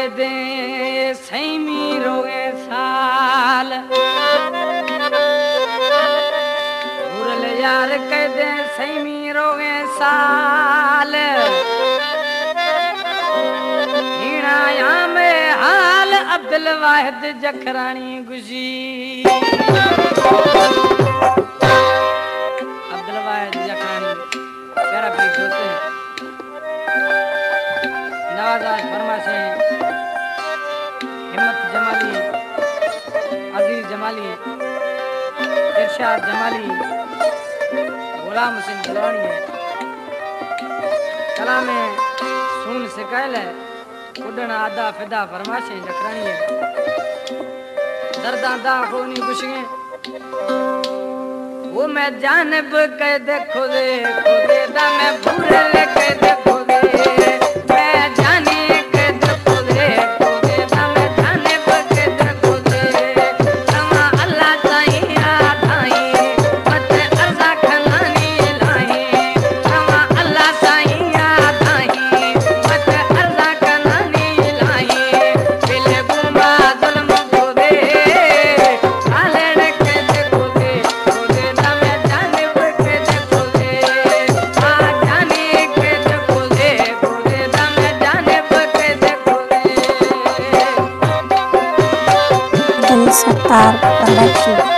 कह दे सैमी रोगे साल उरल यार कह दे सैमी रोगे साल हिणाया में हाल अब्दुल वाहिद जखरानी गुजी अब्दुल वाहिद जखरानी प्यारा प्यारे दोस्त हैं नवाज़ फरमाशे हिम्मत जमाली अजीज जमाली इरशाद जमाली गुलाम हुसैन गलवानी है कला में सुन सिकायल है उड़न आदा फिदा फरमाशे जखरानी है दर्दा दा खोनी खुशियां वो मैं जानब कह दे खुदे खुदे दा मैं भूरे कह दे खुदे मैं जाने कह दे खुदे खुदे दा मैं जाने कह दे खुदे तमा अल्लाह ताईया ताई मत अर्जा खनानी लाही तमा अल्लाह ताईया ताई मत अर्जा खनानी लाही बिल गुमा जुल्म खुदे आले कह दे खुदे खुदे दा मैं जाने कह दे खुदे आ जाने कह दे खुदे खुदे दा मैं जाने कह दे खुदे Star Production.